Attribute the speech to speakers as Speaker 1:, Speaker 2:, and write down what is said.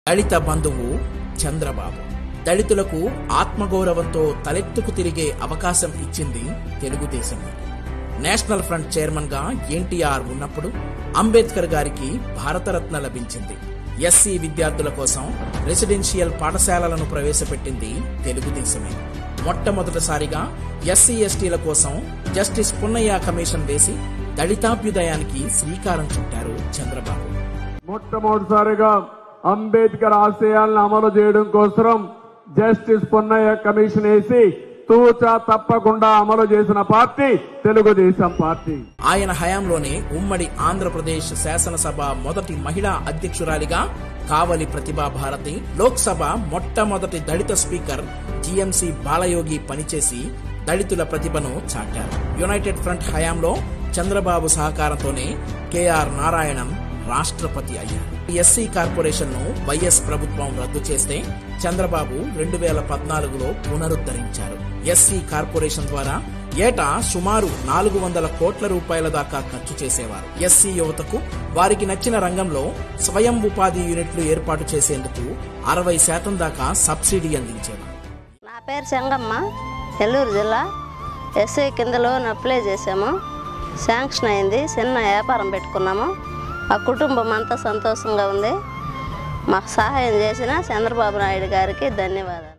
Speaker 1: దళిత బంధువు చంద్రబాబు. దళితులకు ఆత్మగౌరవంతో తలెత్తుకు తిరిగే అవకాశం ఇచ్చింది తెలుగుదేశం. నేషనల్ ఫ్రంట్ చైర్మన్ గా ఎన్టీఆర్ ఉన్నప్పుడు అంబేద్కర్ గారికి భారతరత్న లభించింది. ఎస్సీ విద్యార్థుల కోసం రెసిడెన్షియల్ పాఠశాలలను ప్రవేశపెట్టింది తెలుగుదేశమే. మొట్టమొదటిసారిగా ఎస్సీ ఎస్టీల కోసం జస్టిస్ పున్నయ్య కమిషన్ వేసి దళితాభ్యుదయానికి శ్రీకారం చుట్టారు చంద్రబాబు.
Speaker 2: మొట్టమొదటిసారిగా అంబేద్కర్ ఆశయాలను అమలు చేయడం కోసం జస్టిస్ పున్నయ్య కమిషన్ వేసి తూచా తప్పకుండా అమలు చేసిన పార్టీ తెలుగుదేశం పార్టీ.
Speaker 1: ఆయన హయాంలోనే ఉమ్మడి ఆంధ్రప్రదేశ్ శాసనసభ మొదటి మహిళా అధ్యక్షురాలిగా కావలి ప్రతిభా భారతి, లోక్సభ మొట్టమొదటి దళిత స్పీకర్ జిఎంసి బాలయోగి పనిచేసి దళితుల ప్రతిభను చాటారు. యునైటెడ్ ఫ్రంట్ హయాంలో చంద్రబాబు సహకారంతోనే కేఆర్ నారాయణన్ రాష్ట్రపతి అయ్యారు. ఎస్సీ కార్పొరేషన్ ను వైఎస్ ప్రభుత్వం రద్దు చేస్తే చంద్రబాబు 2014లో పునరుద్ధరించారు. ఎస్సీ కార్పొరేషన్ ద్వారా ఏటా సుమారు 400 కోట్ల రూపాయల దాకా ఖర్చు చేసేవారు. ఎస్సీ యువతకు వారికి నచ్చిన రంగంలో స్వయం ఉపాధి యూనిట్లు ఏర్పాటు చేసేందుకు 60% దాకా సబ్సిడీ అందించేవారు.
Speaker 3: నా పేరు చెంగమ్మ, నెల్లూరు జిల్లా. ఎస్సీ కింద లోన్ అప్లై చేశాము, శాంక్షన్ అయింది. చిన్న వ్యాపారం పెట్టుకున్నాము. ఆ కుటుంబం అంతా సంతోషంగా ఉంది. మాకు సహాయం చేసిన చంద్రబాబు నాయుడు గారికి ధన్యవాదాలు.